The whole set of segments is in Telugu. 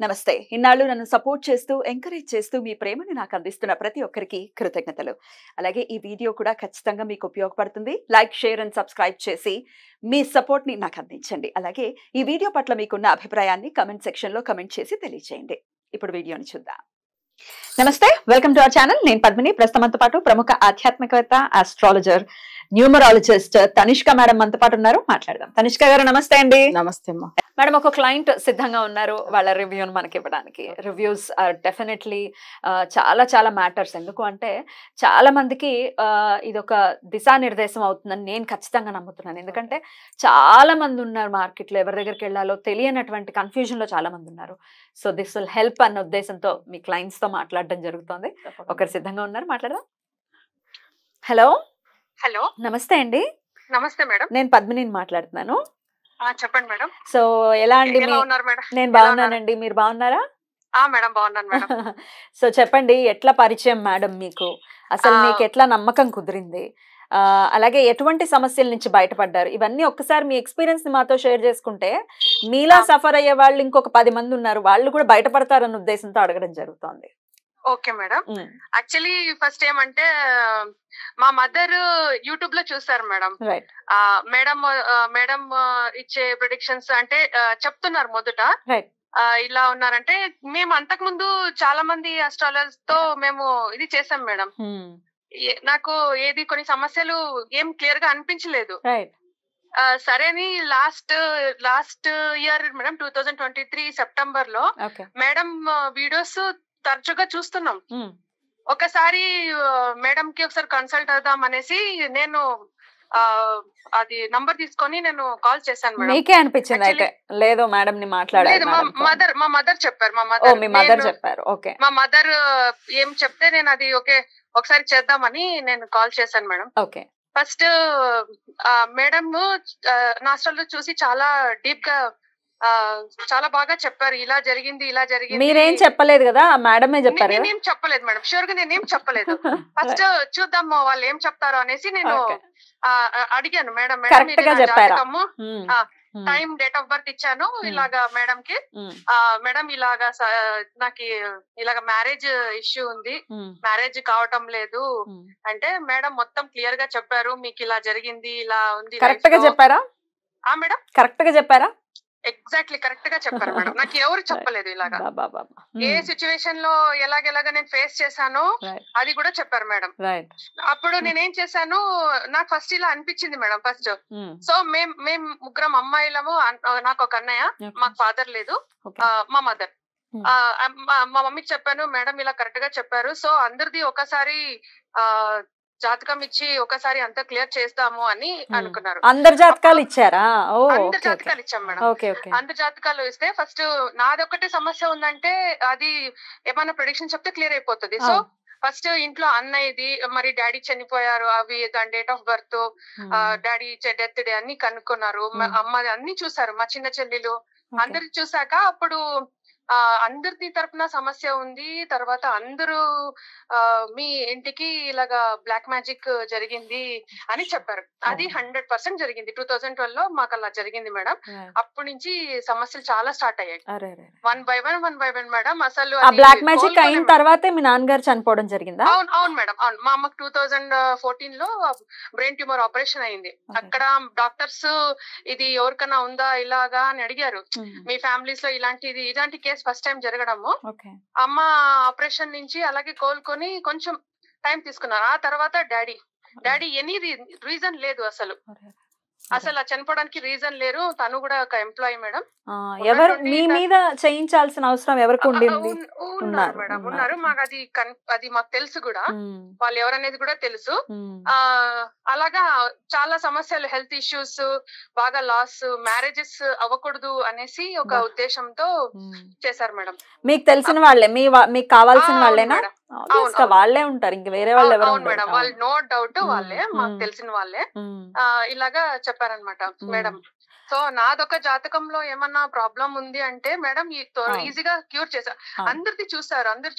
నమస్తే. ఇన్నాళ్ళు నన్ను సపోర్ట్ చేస్తూ, ఎంకరేజ్ చేస్తూ మీ ప్రేమని నాకు అందిస్తున్న ప్రతి ఒక్కరికి కృతజ్ఞతలు. అలాగే ఈ వీడియో కూడా ఖచ్చితంగా మీకు ఉపయోగపడుతుంది. లైక్, షేర్ అండ్ సబ్స్క్రైబ్ చేసి మీ సపోర్ట్‌ని నాకు అందించండి. అలాగే ఈ వీడియో పట్ల మీకున్న అభిప్రాయాన్ని కామెంట్ సెక్షన్‌లో కామెంట్ చేసి తెలియజేయండి. ఇప్పుడు వీడియోని చూద్దాం. నమస్తే. Welcome to our channel. నేను పద్మిని. ప్రస్తుతం మనతో పాటు ప్రముఖ ఆధ్యాత్మికవేత్త, ఆస్ట్రాలజర్, న్యూమరాలజిస్ట్ తనిష్క మేడం మనతో పాటు ఉన్నారు. మాట్లాడదాం. తనిష్క గారు నమస్తే అండి. నమస్తే అమ్మా. మేడం, ఒక క్లయింట్ సిద్ధంగా ఉన్నారు వాళ్ళ రివ్యూని మనకి ఇవ్వడానికి. రివ్యూస్ ఆర్ డెఫినెట్లీ చాలా చాలా మ్యాటర్స్. ఎందుకు అంటే చాలా మందికి ఇది ఒక దిశానిర్దేశం అవుతుందని నేను ఖచ్చితంగా నమ్ముతున్నాను. ఎందుకంటే చాలా మంది ఉన్నారు మార్కెట్లో, ఎవరి దగ్గరికి వెళ్ళాలో తెలియనటువంటి కన్ఫ్యూజన్లో చాలా మంది ఉన్నారు. సో దిస్ విల్ హెల్ప్ అన్న ఉద్దేశంతో మీ క్లయింట్స్తో మాట్లాడడం జరుగుతుంది. ఒకరు సిద్ధంగా ఉన్నారు, మాట్లాడదాం. హలో. హలో, నమస్తే అండి. నమస్తే మేడం. నేను పద్మినిని మాట్లాడుతున్నాను. చెప్పండి మేడం. సో ఎలా అండి? ఎలా ఉన్నారు మేడం? నేను బాగున్నానండి. మీరు బాగున్నారా? మేడం బాగున్నాను మేడం. సో చెప్పండి, ఎట్లా పరిచయం మేడం మీకు? అసలు మీకు ఎట్లా నమ్మకం కుదిరింది? అలాగే ఎటువంటి సమస్యల నుంచి బయటపడ్డారు? ఇవన్నీ ఒక్కసారి మీ ఎక్స్పీరియన్స్ ని మాతో షేర్ చేసుకుంటే మీలా సఫర్ అయ్యే వాళ్ళు ఇంకొక 10 మంది ఉన్నారు, వాళ్ళు కూడా బయటపడతారన్న ఉద్దేశంతో అడగడం జరుగుతోంది. Okay madam. యాక్చువల్లీ ఫస్ట్ ఏమంటే మా మదర్ యూట్యూబ్ లో చూసారు మేడం. మేడం మేడం ఇచ్చే ప్రిడిక్షన్స్ అంటే చెప్తున్నారు మొదట ఇలా ఉన్నారంటే, మేము అంతకు ముందు చాలా మంది అస్ట్రాలజర్స్ తో మేము ఇది చేసాం మేడం. నాకు ఏది కొన్ని సమస్యలు ఏం క్లియర్ గా అనిపించలేదు. సరే అని లాస్ట్ ఇయర్ మేడం 2023 సెప్టెంబర్ లో మేడం వీడియోస్ తరచుగా చూస్తున్నాం. ఒకసారి మేడం కి ఒకసారి కన్సల్ట్ అవుదాం అనేసి నేను అది నంబర్ తీసుకొని నేను కాల్ చేశాను మేడం. మీకే అనిపించింది అయితే? లేదు మేడం ని మాట్లాడాలి. మా మదర్ చెప్పారు. మా మదర్ ఏం చెప్తే నేను అది ఒకసారి చేద్దామని నేను కాల్ చేశాను మేడం. ఓకే. ఫస్ట్ మేడం నా అసలు చూసి చాలా డీప్ గా చాలా బాగా చెప్పారు. ఇలా జరిగింది, ఇలా జరిగింది. మీరేం చెప్పలేదు కదా, మేడమే చెప్పారు. నేనేం చెప్పలేదు మేడం, షూర్ గా నేనేం చెప్పలేదు. ఫస్ట్ చూద్దాం వాళ్ళు ఏం చెప్తారో అనేసి నేను అడిగాను. Madam time, date of birth ఇచ్చాను ఇలాగా మేడం కి. మేడం ఇలాగా నాకు ఇలాగ మ్యారేజ్ ఇష్యూ ఉంది, మ్యారేజ్ కావటం లేదు అంటే మేడం మొత్తం క్లియర్ గా చెప్పారు. మీకు ఇలా జరిగింది, ఇలా ఉంది. కరెక్ట్ గా చెప్పారా మేడం? కరెక్ట్ గా చెప్పారా? ఎగ్జాక్ట్లీ కరెక్ట్ గా చెప్పారు మేడం. నాకు ఎవరు చెప్పలేదు ఇలాగా. ఏ సిచ్యువేషన్ లో ఎలాగెలాగా నేను ఫేస్ చేశానో అది కూడా చెప్పారు మేడం. అప్పుడు నేనేం చేశాను, నాకు ఫస్ట్ ఇలా అనిపించింది మేడం. ఫస్ట్ సో మేము ముగ్గురం అమ్మాయిలము, నాకు ఒక అన్నయ్య, మాకు ఫాదర్ లేదు, మా మదర్. మా మమ్మీకి చెప్పాను, మేడం ఇలా కరెక్ట్ గా చెప్పారు. సో అందరిది ఒకసారి జాతకం ఇచ్చి ఒకసారి అంతా క్లియర్ చేస్తాము అని అనుకున్నారు. అందరు జాతకాలు ఇచ్చారా? అందరు జాతకాలు ఇచ్చాం మేడం. అందరు జాతకాలు ఇస్తే ఫస్ట్ నాదొక్కటే సమస్య ఉందంటే అది ఏమన్నా ప్రెడిక్షన్ చెప్తే క్లియర్ అయిపోతుంది. సో ఫస్ట్ ఇంట్లో అన్నయ్యది, మరి డాడీ చనిపోయారు, అవి దాని date of birth, daddy death day అన్ని కనుక్కున్నారు. అమ్మది అన్ని చూసారు, మా చిన్న చెల్లెలు అందరి చూసాక అప్పుడు అందరి తరపున సమస్య ఉంది. తర్వాత అందరూ మీ ఇంటికి ఇలాగా బ్లాక్ మ్యాజిక్ జరిగింది అని చెప్పారు. అది 100% జరిగింది. 2012 లో మాకు అలా జరిగింది మేడం. అప్పటి నుంచి సమస్యలు చాలా స్టార్ట్ అయ్యాయి. One by one madam. అసలు బ్లాక్ మ్యాజిక్ అయిన తర్వాతే మీ నాన్నగారు చనిపోవడం జరిగిందా? అవును మేడం, అవును. మా అమ్మకు 2014 లో బ్రెయిన్ ట్యూమర్ ఆపరేషన్ అయింది. అక్కడ డాక్టర్స్ ఇది ఎవరికైనా ఉందా ఇలాగా అని అడిగారు. మీ ఫ్యామిలీస్ లో ఇలాంటి కేసు ఫస్ట్ టైం జరగడము. అమ్మ ఆపరేషన్ నుంచి అలాగే కోలుకొని కొంచెం టైం తీసుకున్నారు. ఆ తర్వాత డాడీ ఎనీ రీజన్ లేదు, అసలు చనిపోవడానికి రీజన్ లేరు. తను కూడా ఒక ఎంప్లాయీ మేడం. ఎవరు మీ మీద చేయించాల్సిన అవసరం ఎవరికి ఉండింది? ఉన్నారు మేడం, ఉన్నారు. మాకు అది మాకు తెలుసు కూడా, వాళ్ళు ఎవరనేది కూడా తెలుసు. అలాగా చాలా సమస్యలు, హెల్త్ ఇష్యూస్, బాగా లాస్, మ్యారేజెస్ అవ్వకూడదు అనేసి ఒక ఉద్దేశంతో చేశారు మేడం. మీకు తెలిసిన వాళ్ళే, మీకు కావాల్సిన వాళ్ళేనా? వాళ్ళే ఉంటారు, ఇంక వేరే వాళ్ళు ఎవరు? అవును మేడం, వాళ్ళు నో డౌట్ వాళ్ళే, మాకు తెలిసిన వాళ్ళే. ఇలాగా చెప్పారనమాట మేడం. సో నాదొక జాతకంలో ఏమన్నా ప్రాబ్లం ఉంది అంటే మేడం ఈజీగా క్యూర్ చేశారు. అందరు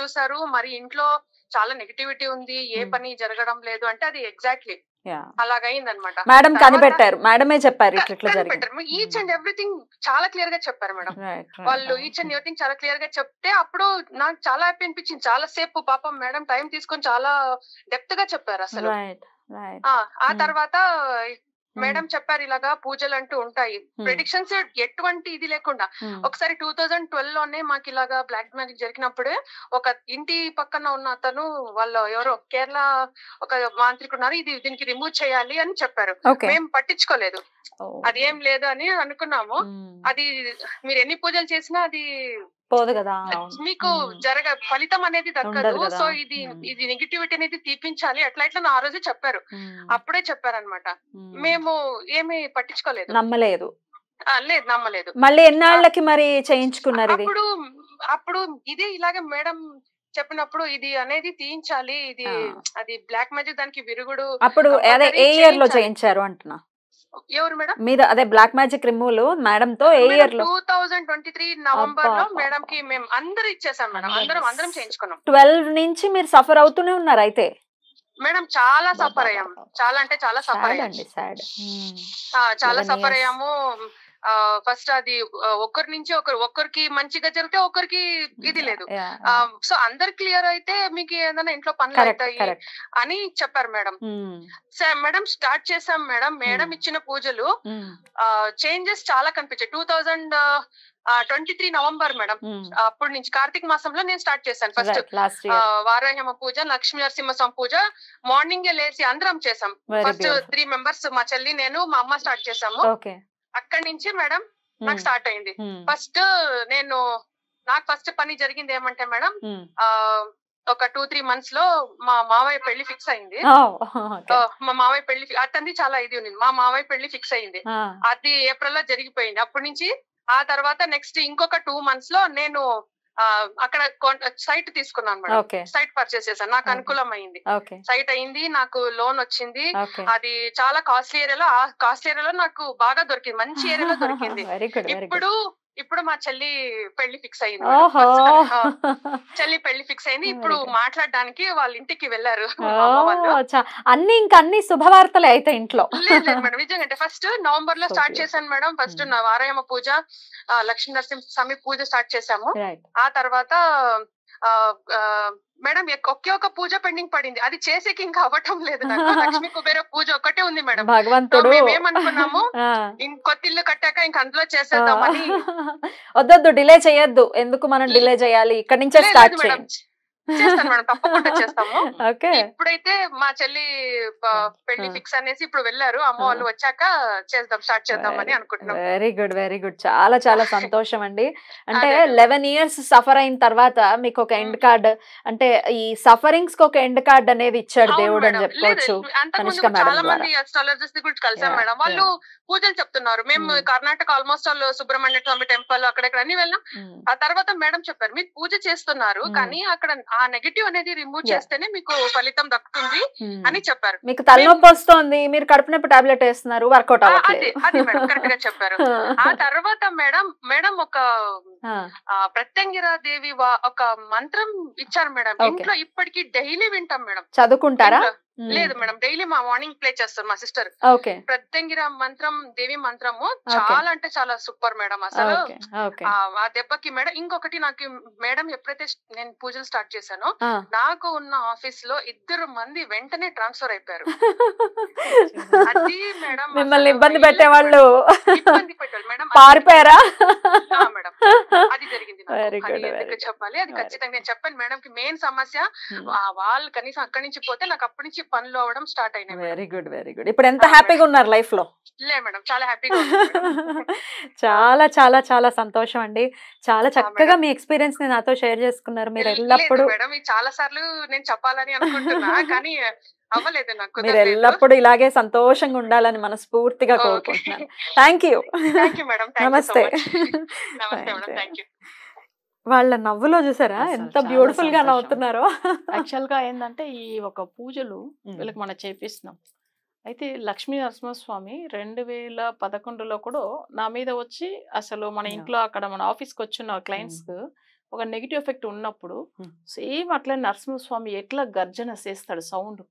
చూసారు. మరి ఇంట్లో చాలా నెగటివిటీ ఉంది, ఏ పని జరగడం లేదు అంటే అది ఎగ్జాక్ట్లీ అలాగైంది అనమాట. మేడం కనిపెట్టారు, మేడమే చెప్పారు ఇట్లా జరిగింది. ఈచ్ అండ్ ఎవ్రీథింగ్ చాలా క్లియర్ గా చెప్పారు మేడం. వాళ్ళు ఈచ్ అండ్ ఎవ్రీథింగ్ చాలా క్లియర్ గా చెప్తే అప్పుడు నాకు చాలా హ్యాపీ అనిపించింది. చాలా సేపు పాపం మేడం టైం తీసుకొని చాలా డెప్త్ గా చెప్పారు అసలు. ఆ తర్వాత మేడం చెప్పారు ఇలాగా పూజలు అంటూ ఉంటాయి, ప్రెడిక్షన్స్ ఎటువంటి ఇది లేకుండా. ఒకసారి 2012 లోనే మాకు ఇలాగా బ్లాక్ మ్యాజిక్ జరిగినప్పుడే ఒక ఇంటి పక్కన ఉన్న అతను వాళ్ళు ఎవరో కేరళ ఒక మాంత్రికుడు ఉన్నారు, ఇది దీనికి రిమూవ్ చేయాలి అని చెప్పారు. మేము పట్టించుకోలేదు, అది ఏం లేదు అని అనుకున్నాము. అది మీరు ఎన్ని పూజలు చేసినా అది పోదు కదా, మీకు ఫలితం అనేది దక్కదు. సో ఇది నెగిటివిటీ అనేది తీపించాలి అట్లా ఇట్లా ఆ రోజే చెప్పారు. అప్పుడే చెప్పారనమాట. మేము ఏమి పట్టించుకోలేదు, నమ్మలేదు. లేదు నమ్మలేదు. మళ్ళీ ఎన్నాళ్ళకి మరి చేయించుకున్నారు? అప్పుడు ఇది ఇలాగే మేడం చెప్పినప్పుడు ఇది అనేది తీయించాలి, ఇది అది బ్లాక్ మ్యాజిక్ దానికి విరుగుడు. అప్పుడు అదే ఏ ఇయర్ లో చేయించారు అంటున్నా? ఎవరు మేడం? మీరు అదే బ్లాక్ మ్యాజిక్ రిమూవల్ మేడం తో ఏ ఇయర్ లో? 2023 నవంబర్ లో మేడం కి మేము అందరూ ఇచ్చేసాం మేడం. అందరం చేయించుకున్నాం. 12 నుంచి మీరు సఫర్ అవుతూనే ఉన్నారు అయితే? మేడం చాలా సఫర్ అయ్యాము, చాలా అంటే చాలా సఫర్ అయ్యాము, చాలా సఫర్ అయ్యాము. ఫస్ట్ అది ఒకరి నుంచి ఒకరికి మంచిగా జరిగితే ఒకరికి ఇది లేదు. సో అందరు క్లియర్ అయితే మీకు ఏదైనా ఇంట్లో పనులు అవుతాయి అని చెప్పారు మేడం. మేడం స్టార్ట్ చేసాం మేడం. మేడం ఇచ్చిన పూజలు చేంజెస్ చాలా కనిపించాయి. 2023 నవంబర్ మేడం, అప్పటి నుంచి కార్తీక మాసంలో నేను స్టార్ట్ చేశాను. ఫస్ట్ వారాహ్యమ పూజ, లక్ష్మీ నరసింహస్వామి పూజ మార్నింగ్ లేసి అందరం చేసాం. ఫస్ట్ 3 మెంబర్స్ మా చెల్లి నేను మా అమ్మ స్టార్ట్ చేసాము. అక్కడి నుంచి మేడం నాకు స్టార్ట్ అయింది. ఫస్ట్ నాకు ఫస్ట్ పని జరిగింది ఏమంటే మేడం, ఒక 2-3 months లో మా మావయ్య పెళ్లి ఫిక్స్ అయింది. మా మావయ్య పెళ్లి అతన్ని చాలా ఇది ఉంది. మా మావయ్య పెళ్లి ఫిక్స్ అయింది, అది ఏప్రిల్ లో జరిగిపోయింది. అప్పటి నుంచి ఆ తర్వాత నెక్స్ట్ ఇంకొక 2 months లో నేను అక్కడ సైట్ తీసుకున్నాను మేడం. సైట్ పర్చేస్ చేశాను, నాకు అనుకూలం అయింది. సైట్ అయింది, నాకు లోన్ వచ్చింది. అది చాలా కాస్ట్లీ ఏరియాలో, ఆ కాస్ట్లీ ఏరియాలో నాకు బాగా దొరికింది, మంచి ఏరియాలో దొరికింది. ఇప్పుడు మా చెల్లి పెళ్లి ఫిక్స్ అయింది. చెల్లి పెళ్లి ఫిక్స్ అయింది. ఇప్పుడు మాట్లాడడానికి వాళ్ళ ఇంటికి వెళ్ళారు. అన్ని శుభవార్తలే అయితే ఇంట్లో? లేదు మేడం, నిజంగా ఫస్ట్ నవంబర్ లో స్టార్ట్ చేశాను మేడం. ఫస్ట్ వారాయమ పూజ, లక్ష్మీ నరసింహస్వామి పూజ స్టార్ట్ చేశాము. ఆ తర్వాత మేడం ఒకే ఒక పూజ పెండింగ్ పడింది, అది చేసేకి ఇంకా అవ్వటం లేదు నాకు. లక్ష్మీ కుబేర పూజ ఒకటే ఉంది మేడం. భగవంతుడు మేమేమనుకున్నాము కొత్త ఇల్లు కట్టాక ఇంక అందులో చేసేద్దామని. వద్దొద్దు, డిలే చేయొద్దు. ఎందుకు మనం డిలే చేయాలి, ఇక్కడ నుంచే స్టార్ట్ చేయండి. చేస్తాను మేడం, తప్పకుండా చేస్తాము. ఇప్పుడైతే మా చెల్లి పెళ్లి ఫిక్స్ అనేసి ఇప్పుడు వెళ్ళారు. అమ్మ వాళ్ళు వచ్చాక స్టార్ట్ చేద్దామని అనుకుంటున్నాం. Very good, very good. చాలా చాలా సంతోషం అండి. అంటే 11 years సఫర్ అయిన తర్వాత మీకు ఒక ఎండ్ కార్డ్, అంటే ఈ సఫరింగ్స్ కి ఒక ఎండ్ కార్డ్ అనేది ఇచ్చాడు దేవుడు అని చెప్పుకోవచ్చు. చాలా మంది అస్ట్రాలజర్స్ గురించి కలిసాం మేడం. వాళ్ళు పూజలు చెప్తున్నారు. మేము కర్ణాటక ఆల్మోస్ట్ ఆల్ సుబ్రహ్మణ్య స్వామి టెంపుల్ అక్కడెక్కడ అన్ని వెళ్ళాం. ఆ తర్వాత మేడం చెప్పారు, మీరు పూజ చేస్తున్నారు కానీ అక్కడ ఆ నెగటివ్ అనేది రిమూవ్ చేస్తేనే మీకు ఫలితం దక్కుతుంది అని చెప్పారు. మీకు తలనొప్పి వస్తుంది, మీరు కడుపు నొప్పి టాబ్లెట్ వేస్తున్నారు, వర్కౌట్ అవ్వట్లేదు. అది మేడం కరెక్ట్ గా చెప్పారు. ఆ తర్వాత మేడం ఒక ప్రత్యంగిరా దేవి ఒక మంత్రం ఇచ్చారు మేడం. ఇంట్లో ఇప్పటికీ డైలీ వింటాం మేడం. చదువుకుంటారా? లేదు మేడం, డైలీ మా మార్నింగ్ ప్లే చేస్తారు మా సిస్టర్. ప్రత్యంగిర మంత్రం, దేవి మంత్రము చాలా అంటే చాలా సూపర్ మేడం. అసలు ఆ దెబ్బకి మేడం ఇంకొకటి, నాకు మేడం ఎప్పుడైతే నేను పూజలు స్టార్ట్ చేశానో నాకు ఉన్న ఆఫీస్ లో 2 మంది వెంటనే ట్రాన్స్ఫర్ అయిపోయారు. అది మేడం మిమ్మల్ని ఇబ్బంది పెట్టేవాళ్ళు ఇబ్బంది పెట్టారు మేడం, పారిపోయారా? మేడం అది జరిగింది. చెప్పాలి, అది ఖచ్చితంగా నేను చెప్పాను మేడం కి. మెయిన్ సమస్య వాళ్ళు కనీసం అక్కడి నుంచి పోతే నాకు అప్పటి నుంచి పనులు అవ్వడం స్టార్ట్ అయినాయి. Very good, very good. ఇప్పుడు ఎంత హ్యాపీగా ఉన్నారు లైఫ్ లో? లే మేడం, చాలా హ్యాపీగా. చాలా చాలా చాలా సంతోషం అండి. చాలా చక్కగా మీ ఎక్స్పీరియన్స్ ని నాతో షేర్ చేసుకున్నారు. మీరు ఎల్లప్పుడు మేడం చాలా సార్లు నేను చెప్పాలని అనుకుంటున్నా కానీ అవ్వలేదు నాకు. మీరు ఎల్లప్పుడు ఇలాగే సంతోషంగా ఉండాలని మనస్ఫూర్తిగా కోరుకుంటున్నాను. Thank you madam. నమస్తే. వాళ్ళ నవ్వులో చూసారా ఎంత బ్యూటిఫుల్ గా నవ్వుతున్నారో. యాక్చువల్ గా ఏంటంటే ఈ ఒక పూజలు వీళ్ళకి మనం చేపిస్తున్నాం. అయితే లక్ష్మీ నరసింహస్వామి 2011లో కూడా నా మీద వచ్చి అసలు మన ఇంట్లో అక్కడ మన ఆఫీస్కి వచ్చిన క్లయింట్స్ ఒక నెగిటివ్ ఎఫెక్ట్ ఉన్నప్పుడు సేమ్ అట్లా నరసింహస్వామి ఎట్లా గర్జన చేస్తాడు సౌండ్,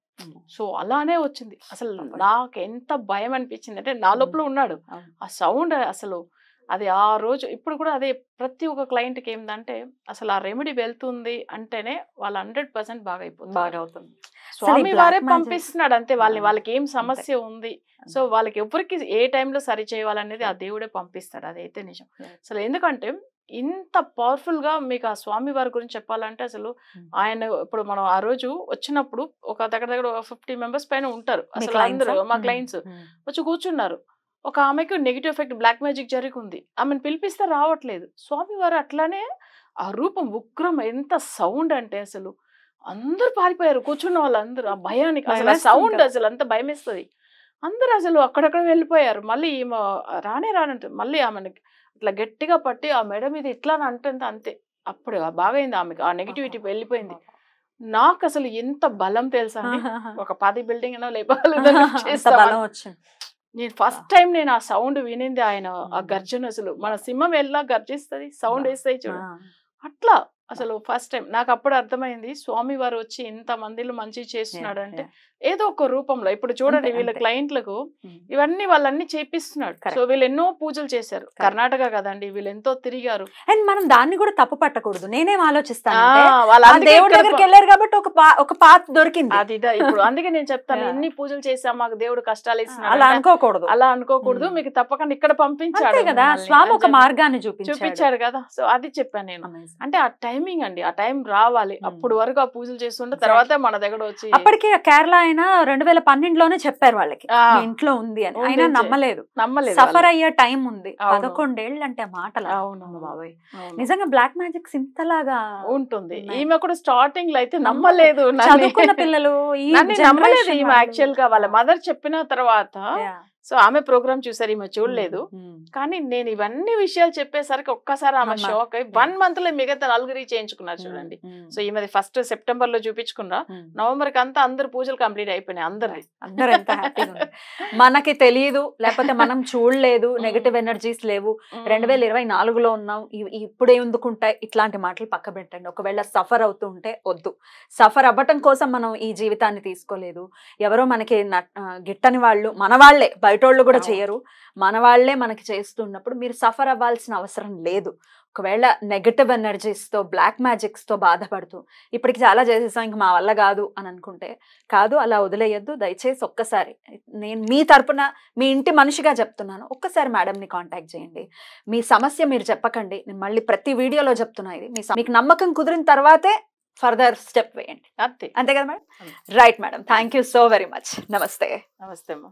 సో అలానే వచ్చింది. అసలు నాకు ఎంత భయం అనిపించింది అంటే నా లోపల ఉన్నాడు ఆ సౌండ్. అసలు అది ఆ రోజు ఇప్పుడు కూడా అదే ప్రతి ఒక్క క్లయింట్కి ఏంటంటే అసలు ఆ రెమెడీ వెళ్తుంది అంటేనే వాళ్ళు 100% బాగా అవుతుంది. స్వామి వారే పంపిస్తున్నాడు అంతే వాళ్ళకి ఏం సమస్య ఉంది, సో వాళ్ళకి ఎవరికి ఏ టైంలో సరి చేయాలనేది ఆ దేవుడే పంపిస్తాడు, అదైతే నిజం. అసలు ఎందుకంటే ఇంత పవర్ఫుల్ గా మీకు ఆ స్వామి వారి గురించి చెప్పాలంటే అసలు ఆయన ఇప్పుడు మనం ఆ రోజు వచ్చినప్పుడు ఒక దగ్గర 50 మెంబర్స్ పైన ఉంటారు. అసలు అందరూ మా క్లయింట్స్ వచ్చి కూర్చున్నారు. ఒక ఆమెకు నెగిటివ్ ఎఫెక్ట్ బ్లాక్ మ్యాజిక్ జరిగి ఉంది, ఆమెను పిలిపిస్తే రావట్లేదు. స్వామి వారు అట్లానే ఆ రూపం ఉగ్రం, ఎంత సౌండ్ అంటే అసలు అందరూ పారిపోయారు కూర్చున్న వాళ్ళందరూ ఆ భయానికి. అసలు ఆ సౌండ్ అసలు అంత భయం వేస్తుంది. అందరూ అసలు అక్కడక్కడ వెళ్ళిపోయారు. మళ్ళీ రానంటే మళ్ళీ ఆమెను ఇట్లా గట్టిగా పట్టి ఆ మెడ మీద ఇట్లా అంటుంది అంతే. అప్పుడు బాగైంది ఆమెకు, ఆ నెగిటివిటీ వెళ్ళిపోయింది. నాకు అసలు ఎంత బలం తెలుసా అండి, ఒక 10 బిల్డింగ్ నేను ఫస్ట్ టైం నేను ఆ సౌండ్ వినింది ఆయన ఆ గర్జన. అసలు మన సింహం ఎలా గర్జిస్తుంది సౌండ్ వేస్తాయి చూడు, అట్లా అసలు ఫస్ట్ టైం నాకు అప్పుడు అర్థమైంది స్వామి వారు వచ్చి ఇంత మందిలో మంచి చేస్తున్నాడు అంటే ఏదో ఒక రూపంలో. ఇప్పుడు చూడండి వీళ్ళ క్లయింట్లకు ఇవన్నీ వాళ్ళన్ని చేపిస్తున్నాడు. సో వీళ్ళు ఎన్నో పూజలు చేశారు, కర్ణాటక కదండి, వీళ్ళు ఎంతో తిరిగారు. అండ్ మనం దాన్ని కూడా తప్పు పట్టకూడదు. నేనేం ఆలోచిస్తాను దేవుడి దగ్గరికి వెళ్ళారు కాబట్టి ఒక పాత్ దొరికింది అది ఇప్పుడు. అందుకే నేను చెప్తాను ఎన్ని పూజలు చేసాం మాకు దేవుడు కష్టాలు ఇస్తున్నాడు అలా అనుకోకూడదు. అలా అనుకోకూడదు, మీకు తప్పకుండా ఇక్కడ పంపించాడు కదా స్వామి, ఒక మార్గాన్ని చూపించాడు కదా. సో అది చెప్పాను నేను. అంటే ఆ టైమింగ్ అండి, ఆ టైం రావాలి. అప్పుడు వరకు ఆ పూజలు చేస్తుంటే తర్వాత మన దగ్గర వచ్చి అప్పటికి కేరళ ఆయన 2012లోనే చెప్పారు వాళ్ళకి ఇంట్లో ఉంది అని. ఆయన నమ్మలేదు. సఫర్ అయ్యే టైం ఉంది. 11 ఏళ్ళు అంటే మాటలు. అవును బాబాయ్, నిజంగా బ్లాక్ మ్యాజిక్ ఇంతలాగా ఉంటుంది. ఈమె కూడా స్టార్టింగ్ లో అయితే నమ్మలేదు, చదువుకున్న పిల్లలు నమ్మలేదు ఈమె. యాక్చువల్ గా వాళ్ళ మదర్ చెప్పిన తర్వాత సో ఆమె ప్రోగ్రామ్ చూసారు, ఈమె చూడలేదు. కానీ నేను ఇవన్నీ విషయాలు చెప్పేసరికి ఒక్కసారి ఆమె షాక్ అయ్యి 1 month లో మిగతా 4 చేయించుకున్నారు చూడండి. సో ఈమెది ఫస్ట్ సెప్టెంబర్ లో చూపించుకున్నా, నవంబర్ కి అంతా అందరు పూజలు కంప్లీట్ అయిపోయినాయి. అందరు ఎంత హ్యాపీగా. మనకి తెలియదు, లేకపోతే మనం చూడలేదు, నెగటివ్ ఎనర్జీస్ లేవు, 2024లో ఉన్నాం, ఇప్పుడే ఎందుకుంటాయి ఇట్లాంటి మాటలు పక్క పెట్టండి. ఒకవేళ సఫర్ అవుతూ ఉంటే వద్దు. సఫర్ అవ్వటం కోసం మనం ఈ జీవితాన్ని తీసుకోలేదు. ఎవరో మనకి గిట్టని వాళ్ళు మన వాళ్లే, బయటోళ్ళు కూడా చేయరు, మన వాళ్లే మనకి చేస్తున్నప్పుడు మీరు సఫర్ అవ్వాల్సిన అవసరం లేదు. ఒకవేళ నెగటివ్ ఎనర్జీస్ తో బ్లాక్ మ్యాజిక్స్ తో బాధపడుతూ ఇప్పటికి చాలా చేసేసాం ఇంక మా వల్ల కాదు అని అనుకుంటే కాదు, అలా వదిలేయద్దు. దయచేసి ఒక్కసారి నేను మీ తరపున మీ ఇంటి మనిషిగా చెప్తున్నాను, ఒక్కసారి మేడంని కాంటాక్ట్ చేయండి. మీ సమస్య మీరు చెప్పకండి, నేను మళ్ళీ ప్రతి వీడియోలో చెప్తున్నా ఇది. మీకు నమ్మకం కుదిరిన తర్వాతే ఫర్దర్ స్టెప్ వేయండి, అంతే కదా madam? Right madam, thank you so very much. నమస్తే. నమస్తే అమ్మా.